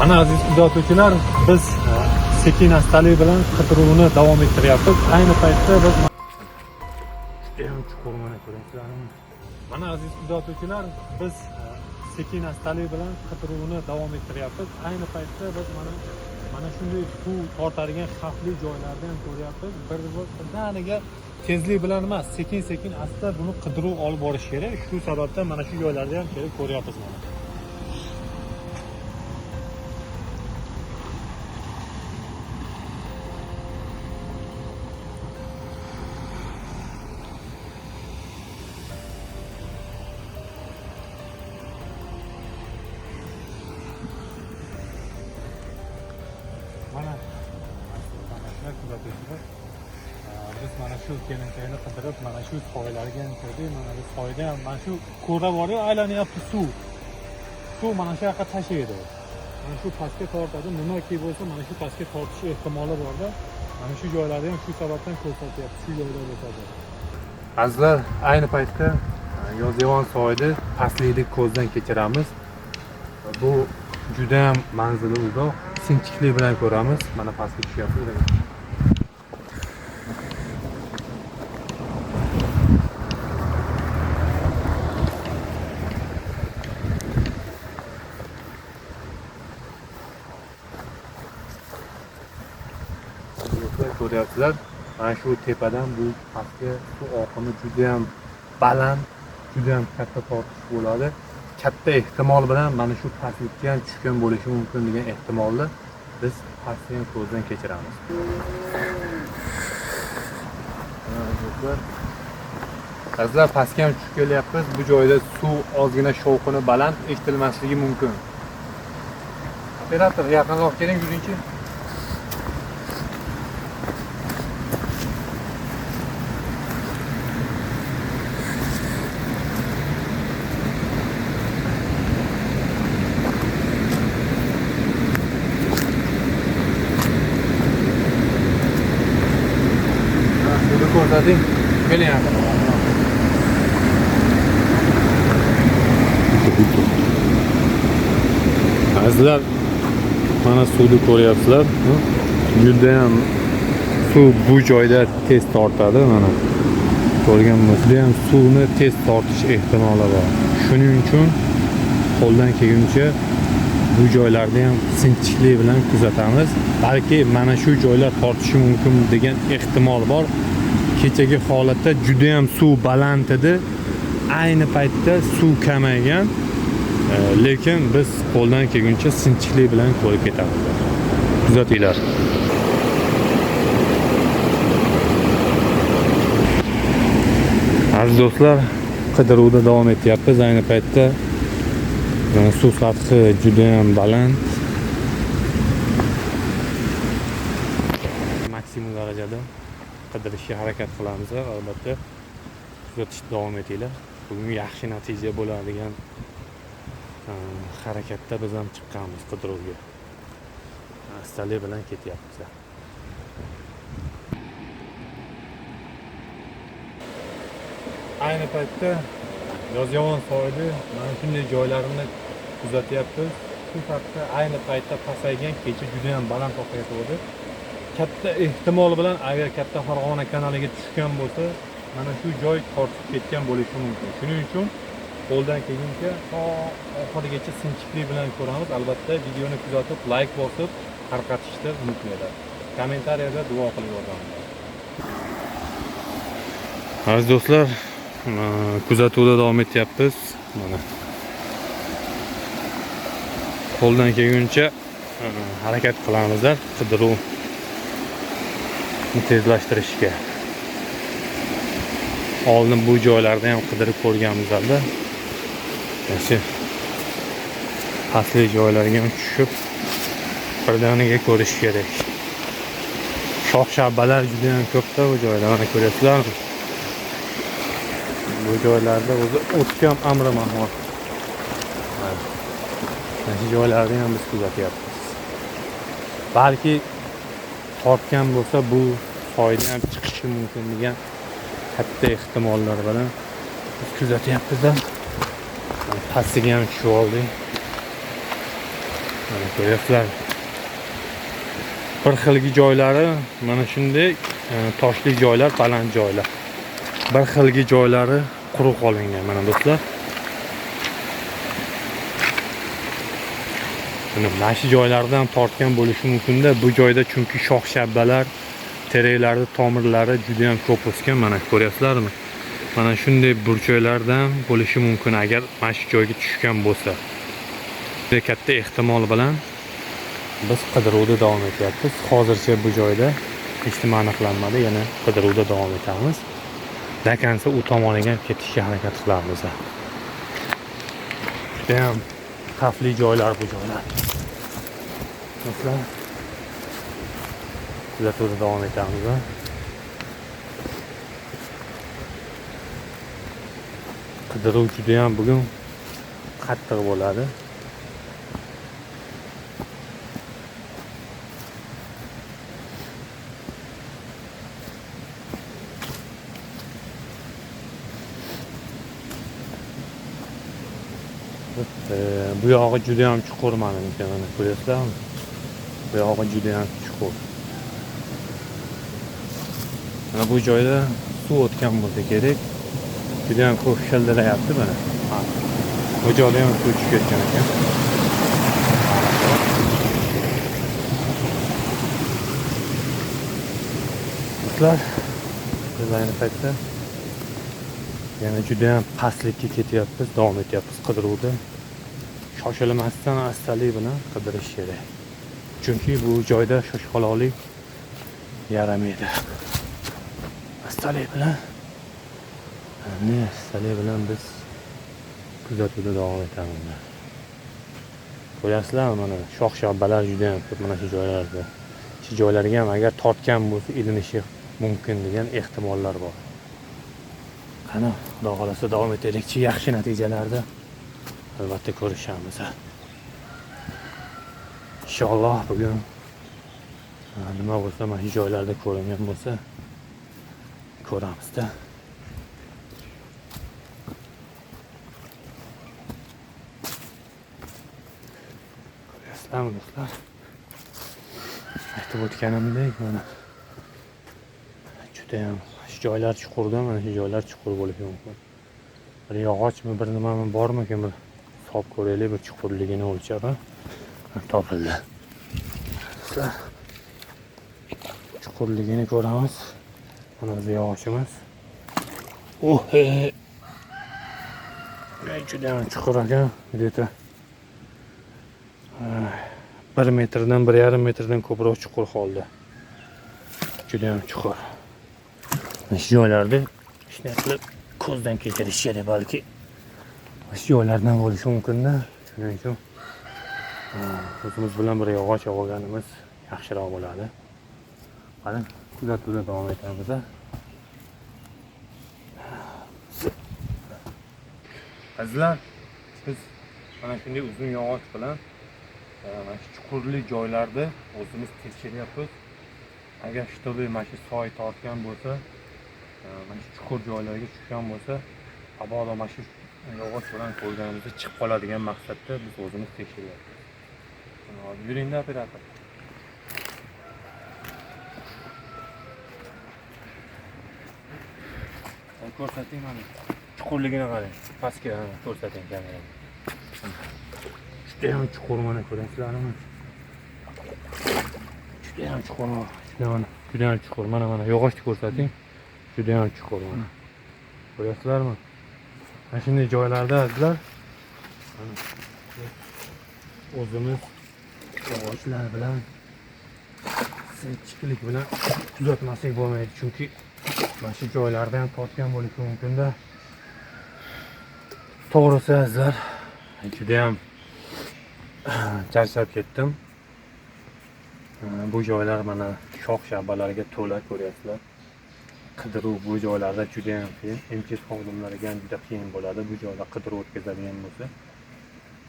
Mana aziz kuzatuvchilar, biz sekin astalik bilan qidiruvni davom ettiryapmiz. Ayni paytda biz chuqurmani ko'ryapsizlarmi? Mana aziz kuzatuvchilar, biz sekin astalik bilan qidiruvni davom ettiryapmiz. Ayni paytda biz mana shunday suv tortadigan xavfli joylarni ham ko'ryapmiz. Birdaniga tezlik bilan emas, sekin asta buni qidiruv olib borish kerak. Shu sababdan mana shu joylarda ham kelib ko'ryapmiz mana. Mana kuzatuvchilar, biz mana shu kelinkayni qidirib, mana shu soylarga ham kirdik. Mana bu soyda ham mana shu ko'ra bor-ku, aylanyapti suv. Suv mana shu yoqqa tashlaydi. Mana shu pastga tortadi. Nimaki bo'lsa, mana shu pastga tortish ehtimoli bor-da. Mana shu joylarni ham shu sababdan ko'rsatyapti. Shu joyda bo'lsa. Azizlar, ayni paytda Yozyovon soyida pastlikni ko'zdan kechiramiz. Bu juda ham manzili uzoq. Sinchiklik bilan ko'ramiz. Mana pastga tushyapmiz. Ko'ryapsizlar, mana shu tepadan bu pastga suv oqimi juda ham baland, juda ham katta tortish bo'ladi. Katta ehtimol bilan mana shu pastlikka ham tushgan bo'lishi mumkin degan ehtimolni biz pastni ham ko'zdan kechiramiz. Azizlar, pastga ham tushib kelyapmiz. Bu joyda suv ozgina shovqini baland eshitilmasligi mumkin. Operator, yaqinroq keling, yuringchi. Ko'rsating, keling yaqin. Azizlar, mana suvni ko'ryapsizlar. Juda ham suv bu joyda tez tortadi. Mana ko'rgan bo'lsangiz ham suvni tez tortish ehtimoli bor. Shuning uchun qo'ldan kelguncha bu joylarni ham sinchiklik bilan kuzatamiz. Balki mana shu joylar tortishi mumkin degan ehtimol bor. Kechagi holatda juda ham suv baland edi. Ayni paytda suv kamaygan. Lekin biz qo'ldan kelguncha sinchiklik bilan ko'rib ketamiz. Kuzatinglar. Aziz do'stlar, qidiruvda davom etyapmiz. Ayni paytda suv sathi juda ham baland. Maksimum darajada qidirishga harakat qilamiz. Albatta kuzatishda davom etinglar. Bugun yaxshi natija bo'ladigan harakatda biz ham chiqqanmiz qidiruvga. Astalik bilan ketyapmiz. Ayni paytda Yozyovon soyida mana shunday joylarni kuzatyapmiz. Shu haqda ayni paytda pasaygan, kecha juda ham baland oqayotdi. Katta ehtimol bilan agar katta Farg'ona kanaliga tushgan bo'lsa, mana shu joy tortib ketgan bo'lishi mumkin. Shuning uchun qo'ldan kelguncha oxirigacha sinchiklik bilan ko'ramiz. Albatta videoni kuzatib, like bosib, tarqatishni unutmanglar. Kommentariyada duo qilib yordaminglar. Aziz do'stlar, kuzatuvda davom etyapmiz. Mana qo'ldan kelguncha harakat qilamizlar qidiruv tezlashtirishga. Oldin bu joylarda ham qidirib ko'rganmizda. Mana pastli joylarga ham tushib birdaniga ko'rish kerak. Shox-shabbalar juda ham ko'pda bu joyda. Mana ko'ryapsizlarmi? Bu joylarda o'zi o'tgan amri mahol. Mana shu joylarni ham biz kuzatyapmiz. Balki tortgan bo'lsa bu soyda ham chiqishi mumkin degan katta ehtimollar bilan biz kuzatyapmiz. Pastiga ham tushib oldik. Mana ko'ryapsizlar. Bir xilgi joylari mana shunday toshli joylar, baland joylar. Bir xilgi joylari quruq olingan mana do'stlar. Mana shu joylardan tortgan bo'lishi mumkin-da. Bu joyda chunki shox-shabbalar, teraklarning tomirlari juda ham ko'p o'sgan. Mana ko'ryapsizlarmi? Mana shunday burchaklardan bo'lishi mumkin agar mana shu joyga tushgan bo'lsa. Juda katta ehtimol bilan biz qidiruvda davom etyapmiz. Hozircha bu joyda hech nima aniqlanmadi. Yana qidiruvda davom etamiz. Dakansa u tomoniga ketishga harakat qilamiz. Juda ham xavfli joylar bu joylar. Do'stlar, kuzatuvda davom etamiz. Qidiruv juda ham bugun qattiq bo'ladi. Bu yog'i juda ham chuqur menimcha, mana ko'ryapsizlarmi? Bu yog'i juda ham chuqur. Mana bu joyda suv o'tgan bo'lsa kerak. Juda ham ko'p shildilayapti mana. Bu joyda ham suv tushib ketgan ekan. Do'stlar, biz ayni paytda yana juda ham pastlikka ketyapmiz, davom etyapmiz qidiruvda. Shoshilmasdan astalik bilan qidirish kerak. Chunki bu joyda shoshqaloqlik yaramaydi. Astalik bilan biz kuzatuvda davom etamiz. Ko'ryapsizlarmi, mana shox-shabbalar juda ham ko'p mana shu joylarda. Shu joylarga ham agar tortgan bo'lsa ilinishi mumkin degan ehtimollar bor. Qani, xudo xolasa davom etaylikchi, yaxshi natijalarda albatta ko'rishamiz. Inshaalloh bugun nima bo'lsa mana shu joylarda ko'ringan bo'lsa ko'ramizda. Ko'ryapsizlarmi do'stlar? Aytib o'tganimdek mana juda ham shu joylar chuqurda, mana shu joylar chuqur bo'lishi mumkin. Bir yog'ochmi, bir nimami bormikan, bir solib ko'raylik, bir chuqurligini o'lchab, topildi. Chuqurligini ko'ramiz. Mana bu yog'ochimiz. Juda ham chuqur ekan, где-то 1 metrdan 1,5 metrdan ko'proq chuqur holda. Juda ham chuqur. Shu joylarda ishni qilib ko'zdan kechirish kerak, balki shu joylardan bo'lishi mumkin-da. Shuning uchun o'zimiz bilan bir yog'och olganimiz yaxshiroq bo'ladi. Qani, kuzatuvda davom etamiz. Azizlar, biz mana shunday uzun yog'och bilan mana shu chuqurli joylarda o'zimiz tekshiryapmiz. Agar shtobe mana shu soy tortgan bo'lsa, mana shu chuqur joylarga tushgan bo'lsa, abodo mana shu yog'och bilan ko'rganimizda chiqib qoladigan maqsadda biz o'zimiz tekshiryapmiz. Yuringda operator. Ko'rsating mana. Chuqurligini qarang. Pastga ko'rsating kameraga. Juda ham chuqur mana ko'rasizlarmi? Juda ham chuqur. Juda ham chuqur. Mana yog'ochni ko'rsating. Juda ham chuqur mana. Ko'rasizlarmi? Mana shunday joylarda azizlar o'zimiz yog'ochlar bilan sinchiqlik bilan kuzatmasak bo'lmaydi, chunki mana shu joylarda ham tortgan bo'lishi mumkin-da. To'g'risi azizlar, juda ham charchab ketdim. Bu joylar mana shox-shabbalarga to'la, ko'ryapsizlar. Qidiruv bu joylarda juda ham qiyin. MTS xodimlariga ham juda qiyin bo'ladi bu joyda qidiruv o'tkazadigan bo'lsa.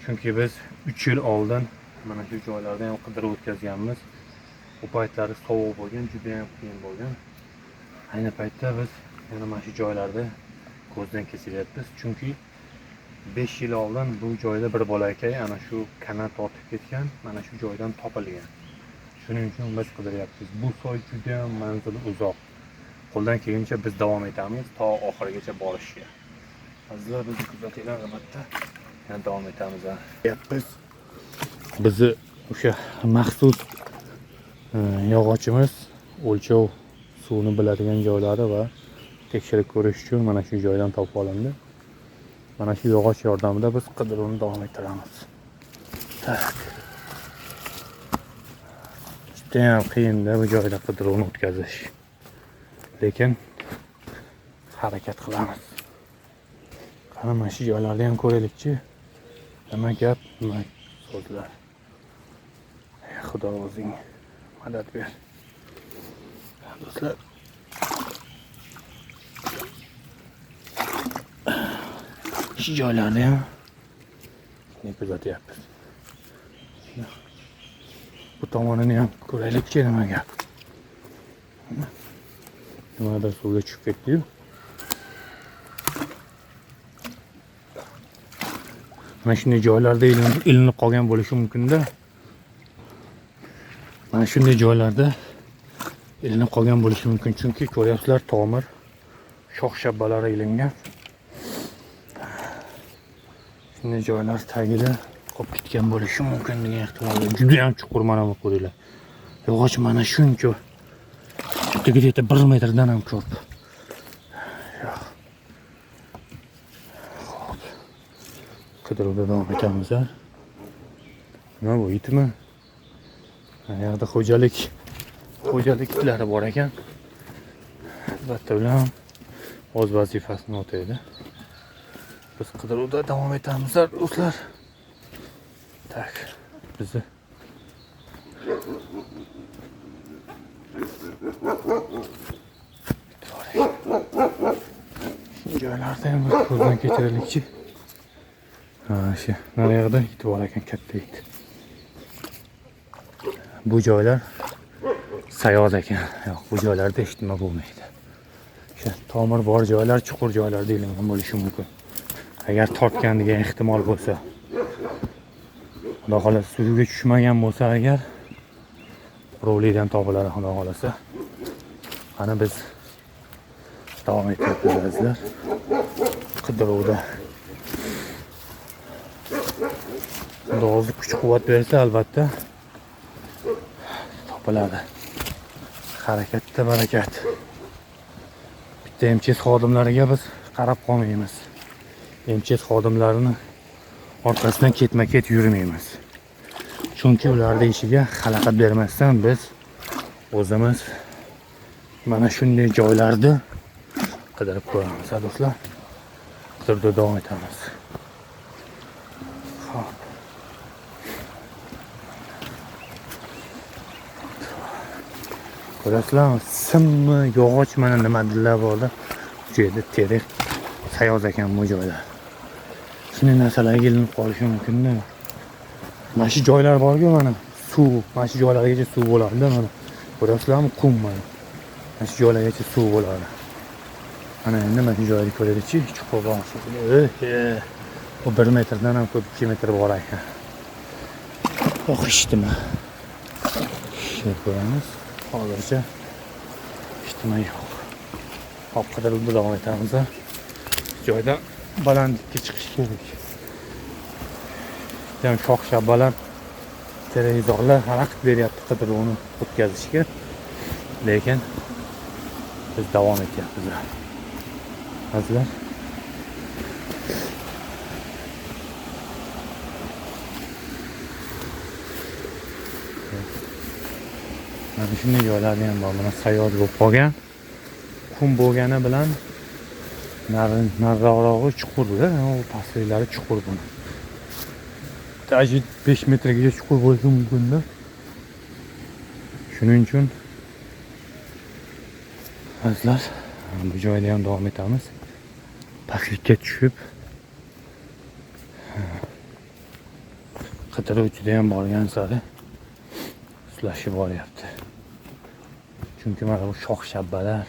Chunki biz 3 yil oldin mana shu joylarda ham qidiruv o'tkazganmiz. Bu paytlari sovuq bo'lgan, juda ham qiyin bo'lgan. Ayni paytda biz yana mana shu joylarda ko'zdan kechiryapmiz, chunki 5 yil oldin bu joyda bir bolakay ana shu kanat tortib ketgan, mana shu joydan topilgan. Shuning uchun biz qidiryapmiz. Bu soy juda ham manzili uzoq. Qo'ldan kelguncha biz davom etamiz to oxirigacha borishga. Azizlar, bizni kuzatinglar, albatta. Yana davom etamiz. Bizni o'sha maxsus yog'ochimiz o'lchov suvni biladigan joylari va tekshirib ko'rish uchun mana shu joydan topib olindi. Mana shu yog'och yordamida biz qidiruvni davom ettiramiz. Tak. Juda ham qiyin-da bu joyda qidiruvni o'tkazish. Lekin harakat qilamiz. Qani mana shu joylarni ham ko'raylikchi. Nima gap, nima so'zlar. Xudo o'zing madad ber. Do'stlar, shu joylarni ham kuzatyapmiz. Bu tomonini ham ko'raylikchi, nima gap. Nimadir suvga tushib ketdi-yu. Mana shunday joylarda ilinib qolgan bo'lishi mumkin-da. Mana shunday joylarda ilinib qolgan bo'lishi mumkin, chunki ko'ryapsizlar, tomir shox-shabbalari ilingan. Shunday joylar tagida qolib ketgan bo'lishi mumkin degan ehtimol. Juda ham chuqur, mana bu ko'ringlar. Yog'och mana shuncha. Tagida 1 metrdan ham ko'p. Xo'p. Qidiruvda davom etamiz. Nima bu, itmi? Bu yerda xo'jalik ishlari bor ekan. Albatta ular ham o'z vazifasini o'taydi. Biz qidiruvda davom etamiz, do'stlar. Tak, bizni joylarda ham ko'zdan kechiraylikchi. Shu naryoqda it bor ekan, katta it. Bu joylar sayoz ekan. Yo'q, bu joylarda hech nima bo'lmaydi. O'sha tomir bor joylar, chuqur joylarda ilingan bo'lishi mumkin. Agar tortgan degan ehtimol bo'lsa, xudo xolasa suvga tushmagan bo'lsa agar rovlidan topilar, xudo xolasa. Ana biz davom etyapmiz, azizlar. Qidiruvda. Xudo o'zi kuch-quvvat bersa, albatta topiladi. Harakatda barakat. Bitta MCS xodimlariga biz qarab qolmaymiz. MCS xodimlarini orqasidan ketma-ket yurmaymiz. Chunki ularning ishiga xalaqit bermasdan biz o'zimiz mana shunday joylarda qidirib ko'ramiz, do'stlar. Qidiruvda davom etamiz. Xo'p. Ko'rasizlarmi? Simmi, yog'och mana nimalar borda. Bu yerda terak sayoz ekan bu joylar. Shunday narsalarga ilinib qolishi mumkin-da. Mana shu joylar bor-ku, mana suv, mana shu joylargacha suv bo'ladi-da, mana. Ko'rasizlarmi? Qum mana. Mana shu joylargacha suv bo'ladi. Mana endi mana shu joyni ko'raylikchi, chuqurroq suv. Bu 1 metrdan ham ko'p, 2 metr bor ekan. O'xishdimi? Shuni ko'ramiz. Hozircha ishtima yo'q. Hop, qidiruvda davom etamiz. Joyda balandlikka chiqish kerak. Ham shox-shabbalar, televizorlar xalaqit beryapti qidiruvni o'tkazishga. Lekin biz davom etyapmiz. Azizlar, mana shunday joylarni ham bor. Mana sayoz bo'lib qolgan. Qum bo'lgani bilan nariroqi chuqur-da, u pastliklari chuqur buni. Taji 5 metrgacha chuqur bo'lishi mumkin-da. Shuning uchun azizlar, bu joyda ham davom etamiz. Pastlikka tushib qidiruv juda ham borgan sari sustlashib boryapti. Chunki mana bu shox-shabbalar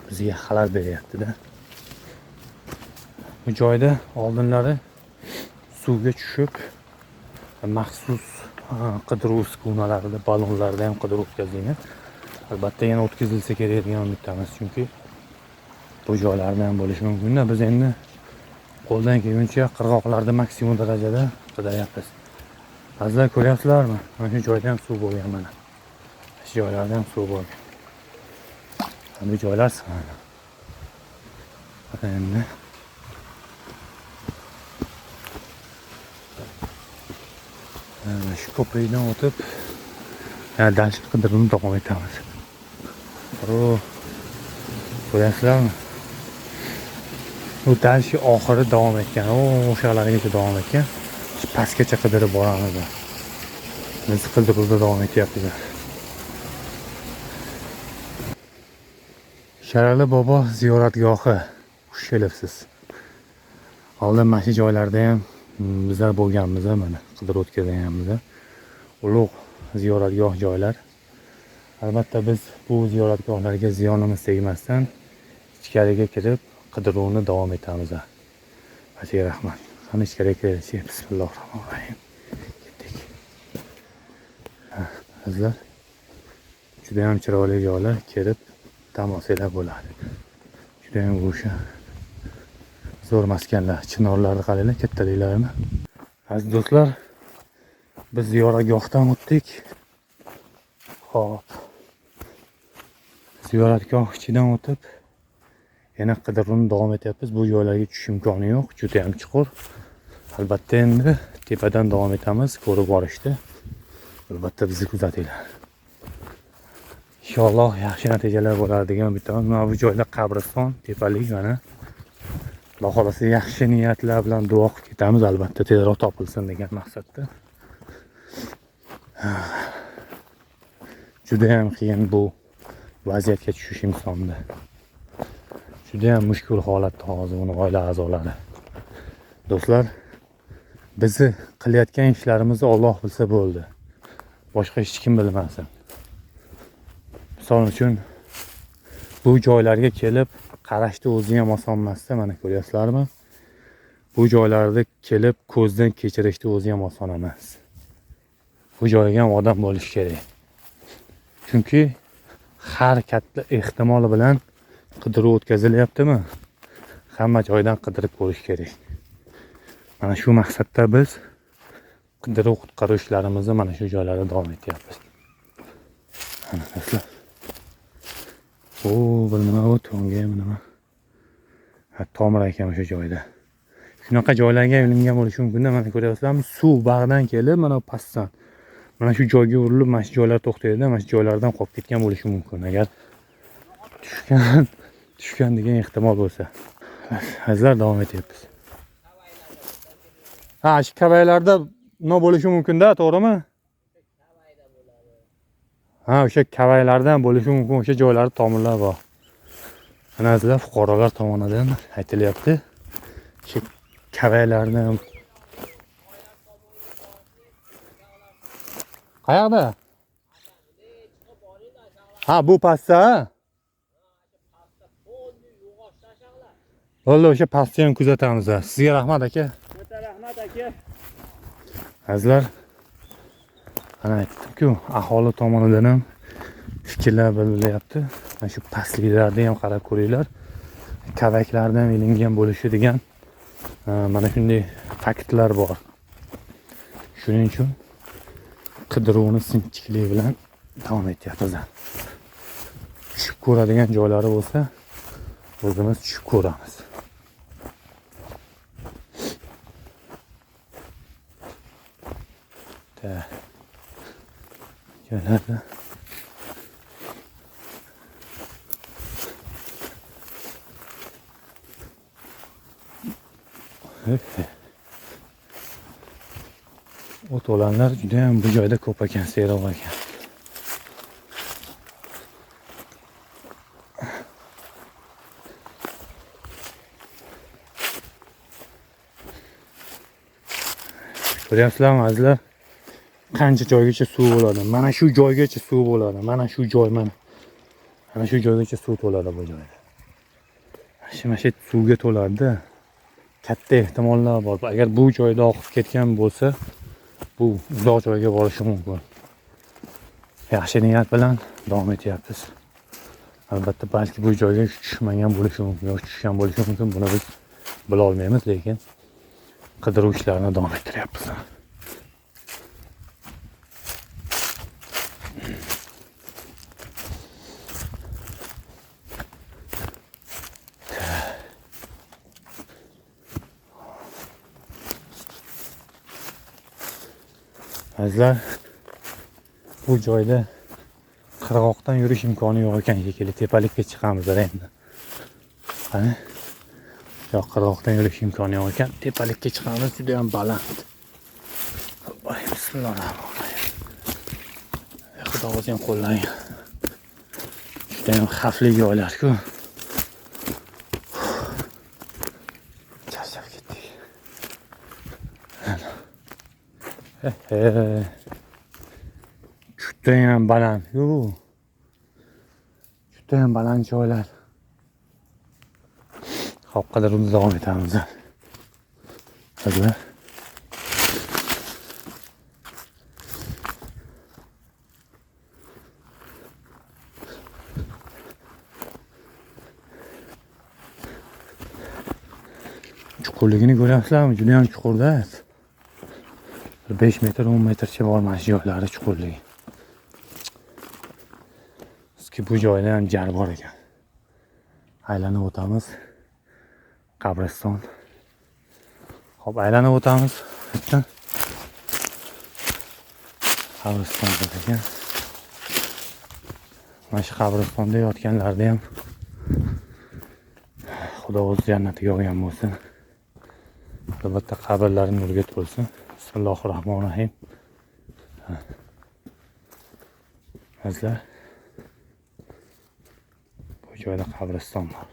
bizga xalal beryapti-da. Bu joyda oldinlari suvga tushib maxsus qidiruv uskunalarida, ballonlarda ham qidiruv o'tkazilgan. Albatta yana o'tkazilsa kerak degan umiddamiz, chunki bu joylarda ham bo'lishi mumkin-da. Biz endi qo'ldan kelguncha qirg'oqlarda maksimum darajada qidiryapmiz. Azizlar, ko'ryapsizlarmi? Mana shu joyda ham suv bo'lgan mana. Shu joylarda ham suv bo'lgan. Bu joylar sig'adi. Endi shu ko'prikdan o'tib dasht qidiruvni davom etamiz. Ko'ryapsizlarmi? Bu dasht oxiri davom etgan. O'shalargacha davom etgan. Pastgacha qidirib boramiz. Biz qidiruvda davom etyapmiz. Sharali bobo ziyoratgohi. Xush kelibsiz. Oldin mana shu joylarda ham bizlar bo'lganmiz, mana qidirib o'tkazganmiz. Ulug' ziyoratgoh joylar. Albatta biz bu ziyoratgohlarga ziyonimiz tegmasdan ichkariga kirib qidiruvni davom etamiz. Sizga rahmat. Qani ichkariga kirishib, bismillahirrohmanirrohim. Ketdik. Sizlar juda ham chiroyli joylar, kirib tomoshalar bo'ladi. Juda ham go'sha zo'r maskanlar, chinorlarni qaranglar, kattaliklarni. Aziz do'stlar, biz ziyoratgohdan o'tdik. Hop. Ziyoratgoh ichidan o'tib, yana qidiruvni davom etyapmiz. Bu joylarga tushish imkoni yo'q, juda ham chuqur. Albatta endi tepadan davom etamiz, ko'rib borishdi. Albatta bizni kuzatinglar. Inshaalloh yaxshi natijalar bo'ladi degan umiddaman. Mana bu joyda qabriston, tepalik mana. Alloh xolasa yaxshi niyatlar bilan duo qilib ketamiz, albatta tezroq topilsin degan maqsadda. Juda ham qiyin bu vaziyatga tushish insonni. Juda ham mushkul holatda hozir uni oila a'zolari. Do'stlar, bizni qilayotgan ishlarimizni Alloh bilsa bo'ldi. Boshqa hech kim bilmasin. Misol uchun bu joylarga kelib qarashni o'zi ham oson emas-da, mana ko'ryapsizlarmi? Bu joylarda kelib ko'zdan kechirishni o'zi ham oson emas. Bu joyga ham odam bo'lish kerak. Chunki har katta ehtimol bilan qidiruv o'tkazilyaptimi? Hamma joydan qidirib ko'rish kerak. Mana shu maqsadda biz qidiruv qutqaruv ishlarimizni mana shu joylarda davom etyapmiz. Mana do'stlar. Bu nima bu to'nga nima? Tomir ekan o'sha joyda. Shunaqa joylarga ilingan bo'lishi mumkin. Mana ko'ryapsizlarmi? Suv bag'dan kelib, mana pastdan. Mana shu joyga urilib, mana shu joylar to'xtaydi. Mana shu joylardan qolib ketgan bo'lishi mumkin. Agar tushgan degan ehtimol bo'lsa. Azizlar, davom etyapmiz. Shu kavaylarda nima bo'lishi mumkin-da, to'g'rimi? O'sha kavaylardan bo'lishi mumkin, o'sha joylarda tomirlar bor. Mana azizlar, fuqarolar tomonidan aytilyapti. Shu kavaylarni qayerda? Bu pastda. Bo'ldi, o'sha pastni ham kuzatamiz. Sizga rahmat aka. Rahmat aka. Azizlar, ana aytdim-ku, aholi tomonidan ham fikrlar bildirilyapti. Mana shu pastliklarga ham qarab ko'ringlar. Kavaklardan ilingan bo'lishi degan mana shunday faktlar bor. Shuning uchun qidiruvni sinchiklik bilan davom etyapmiz. Tushib ko'radigan joylari bo'lsa, o'zimiz tushib ko'ramiz. Joylarda o't olanlar juda ham bu joyda ko'p ekan, seroq ekan. Ko'ryapsizlarmi azizlar? Qancha joygacha suv bo'ladi? Mana shu joygacha suv bo'ladi. Mana shu joy mana. Mana shu joygacha suv to'ladi bu joyda. Mana shu suvga to'ladi-da. katta ehtimollar bor. Agar bu joyda oqib ketgan bo'lsa, bu uzoq joyga borishi mumkin. Yaxshi niyat bilan davom etyapmiz. Albatta balki bu joyga tushmagan bo'lishi mumkin, yoki tushgan bo'lishi mumkin. Buni biz bila olmaymiz, lekin qidiruv ishlarini davom ettiryapmiz. Azizlar, bu joyda qirg'oqdan yurish imkoni yo'q ekan shekilli. Tepalikka chiqamiz endi. Qani? Yo'q, qirg'oqdan yurish imkoni yo'q ekan. Tepalikka chiqamiz, juda ham baland. Voy, bismillahirrohmanirrohim. Xudo o'zi ham qo'llang. Juda ham xavfli joylar-ku. Charchab ketdik. Juda ham baland. Juda ham baland joylar. Xo'p, qidiruvni davom etamiz. Hadi. Chuqurligini ko'ryapsizlarmi? Juda ham chuqurda. 5 metr 10 metrcha bor mana shu joylari chuqurligi. Bizki bu joyda ham jar bor ekan. Aylanib o'tamiz. Qabriston. Hop, aylanib o'tamiz. Bitta. Qabriston ekan. Mana shu qabristonda yotganlarni ham Xudo o'z jannatiga olgan bo'lsin. Albatta qabrlari nurga to'lsin. Bismillahirrohmanirrohim. Azizlar, bu joyda qabriston bor.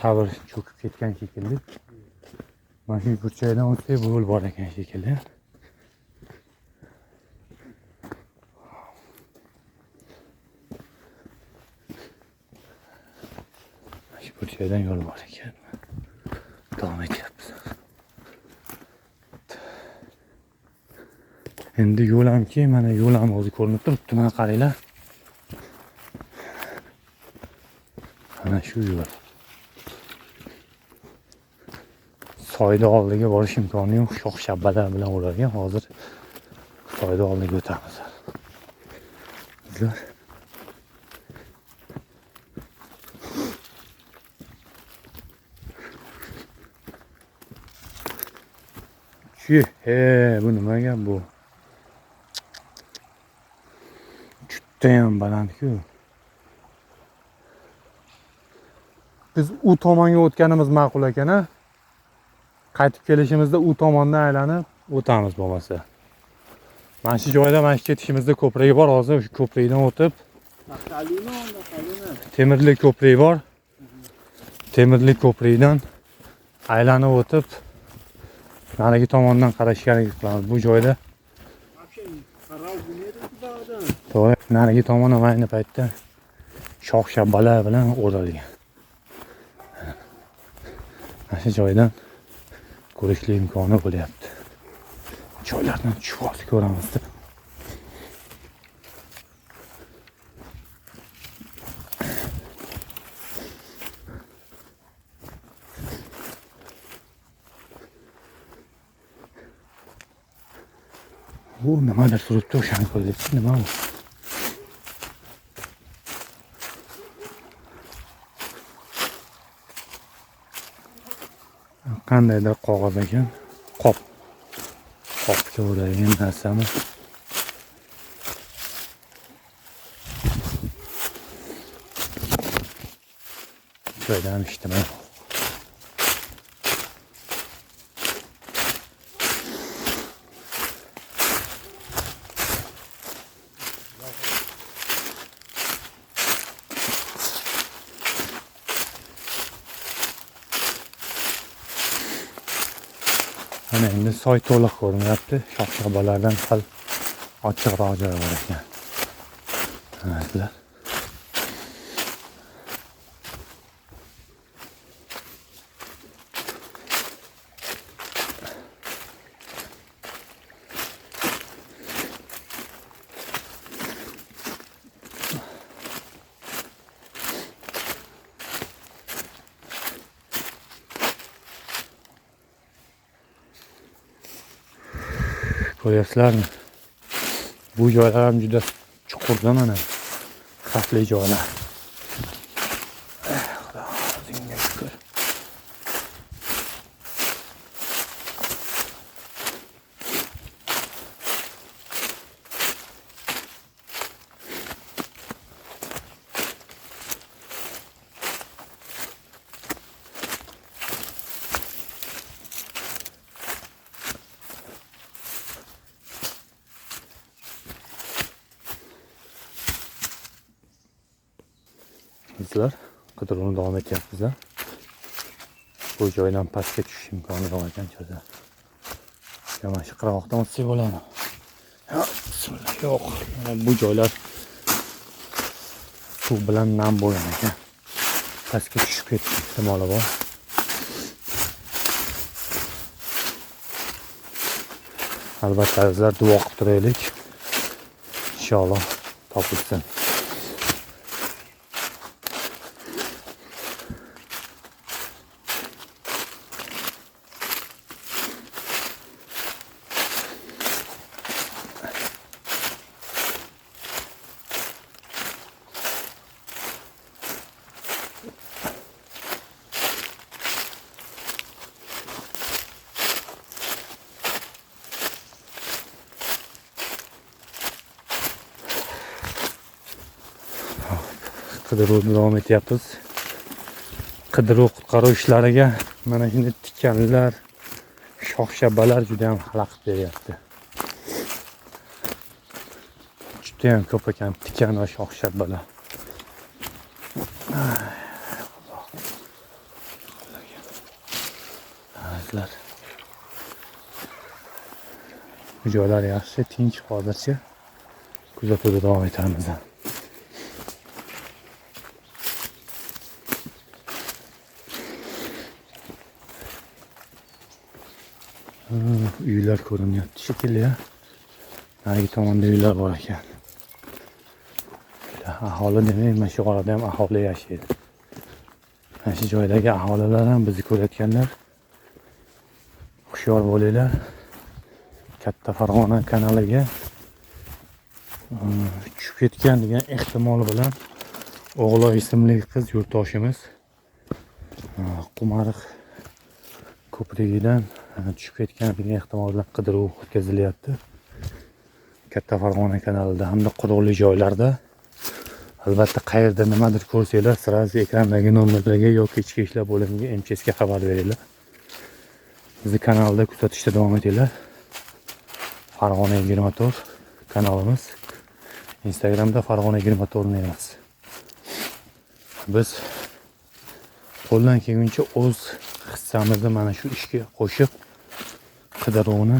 Qabr cho'kib ketgan shekilli. Mana shu burchakdan o'tsak bu yo'l bor ekan shekilli. Burchakdan yo'l bor ekan. Davom etyapmiz. Endi yo'l hamki, mana yo'l ham o'zi ko'rinib turibdi. Mana qaranglar. Mana shu yo'l. Soyda oldiga borish imkoni yo'q. Shox shabbalar bilan o'ralgan. Hozir soyda oldiga o'tamiz. Bizlar bu nima gap bu? Juda ham baland-ku. Biz u tomonga o'tganimiz ma'qul ekan-a? Qaytib kelishimizda u tomondan aylanib o'tamiz bo'lmasa. Mana shu joyda mana shu ketishimizda ko'prik bor. Hozir shu ko'prikdan o'tib temirlik ko'prik bor. Temirlik ko'prikdan aylanib o'tib narigi tomondan qarashga harakat qilamiz. Bu joyda to'g'ri, narigi tomon ham ayni paytda shox shabbalar bilan o'ralgan. Mana shu joydan ko'rishli imkoni bo'lyapti. Joylardan tushib ko'ramiz. Bu nimadir turibdi, o'shani ko'ryapsiz, nima bu? Qandaydir qog'oz ekan. Qopga o'ralgan narsami? Joydan eshitdim. Ana endi soy to'liq ko'rinyapti. Shox-shabbalardan sal ochiqroq joy bor ekan. Sizlar Ko'ryapsizlarmi? Bu joylar ham juda chuqurda mana. Xavfli joylar. Xudoga shukr. Bizlar qidiruvni davom etyapmiz. Bu joydan pastga tushish imkoni bor ekan cho'za. Mana shu qirg'oqdan o'tsak bo'ladi. Bismillah. Yo'q, bu joylar suv bilan nam bo'lgan ekan. Pastga tushib ketish ehtimoli bor. Albatta bizlar duo qilib turaylik. Inshaalloh topilsin. Qidiruvni davom etyapmiz. Qidiruv qutqaruv ishlariga mana shunday tikanlar, shox-shabbalar juda ham xalaqit beryapti. Juda ham ko'p ekan tikan va shox-shabbalar. Bu joylar yaxshi, tinch hozircha. Kuzatuvda davom etamiz. Uylar ko'rinyapti shekilli ya. Narigi tomonda uylar bor ekan. Aholi demak, mana shu orada ham aholi yashaydi. Mana shu joydagi aholilar ham bizni ko'rayotganlar. Hushyor bo'linglar. Katta Farg'ona kanaliga tushib ketgan degan ehtimol bilan O'g'lo ismli qiz yurtdoshimiz Qumariq ko'prigidan tushib ketgan degan ehtimol bilan qidiruv o'tkazilyapti. Katta Farg'ona kanalida hamda quruqli joylarda. Albatta qayerda nimadir ko'rsanglar, sirasi ekrandagi nomerlarga yoki ichki ishlar bo'limiga MCSga xabar beringlar. Bizni kanalda kuzatishda davom etinglar. Farg'ona 24 kanalimiz. Instagramda Farg'ona 24 emas. Biz qo'ldan kelguncha o'z hissamizni mana shu ishga qo'shib qidiruvni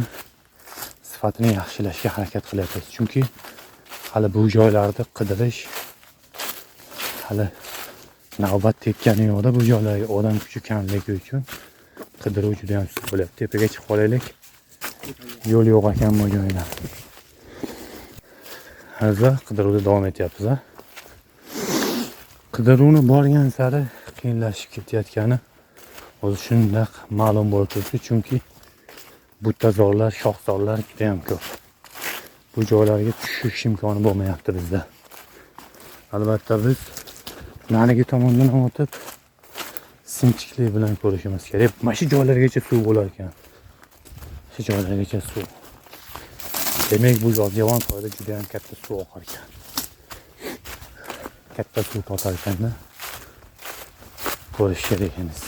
sifatini yaxshilashga harakat qilyapmiz. Chunki hali bu joylarda qidirish hali navbat tekkani yo'qda, bu joylarga odam kuchi kamligi uchun qidiruv juda ham sust bo'lyapti. Tepaga chiqib qolaylik. Yo'l yo'q ekan bu joyda. Hozir qidiruvda davom etyapmiz. Qidiruvni borgan sari qiyinlashib ketayotgani o'zi shunday ma'lum bo'lib turibdi, chunki buttazorlar, shoxzorlar juda ham ko'p. Bu joylarga tushish imkoni bo'lmayapti bizda. Albatta biz narigi tomondan o'tib sinchiklik bilan ko'rishimiz kerak. Mana shu joylargacha suv bo'lar ekan. Shu joylargacha suv. Demak, bu Yozyovon soyida juda ham katta suv oqar ekan. Katta suv tortar ekanda ko'rish kerak emas.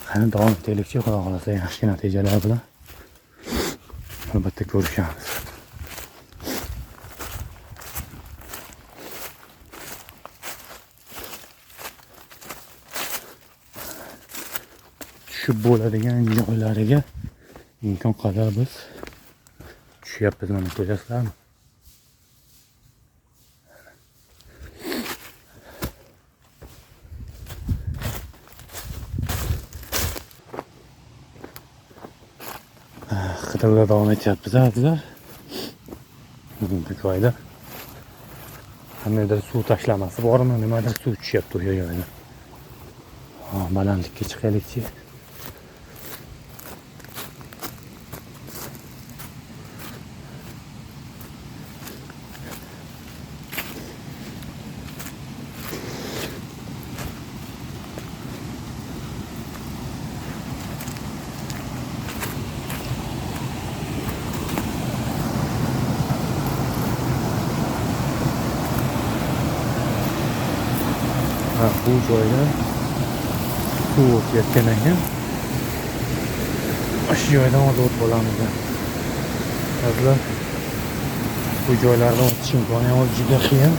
Qani davom etaylikchi, xudo xolasa yaxshi natijalar bilan albatta ko'rishamiz. Tushib bo'ladigan joylariga imkon qadar biz tushyapmiz, mana ko'rasizlarmi? Qidiruvda davom etyapmiz bizlar. Bu joyda qandaydir suv tashlamasi bormi, nimadir suv tushyapti o'sha joyda. Balandlikka chiqaylikchi. bu joyda suv o'tayotgan ekan. Shu joydan o'tib bo'lamiz. Hozir bu joylardan o'tish imkoni ham juda qiyin.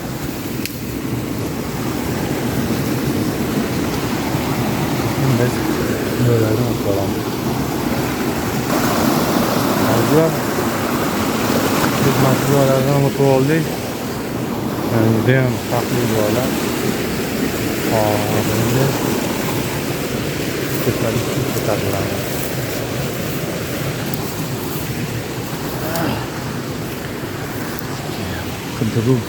Biz joylardan o'tib olamiz. Hozir biz mana shu joylardan o'tib oldik. Juda ham xavfli joylar. Endi ko'tariladi. Qidiruv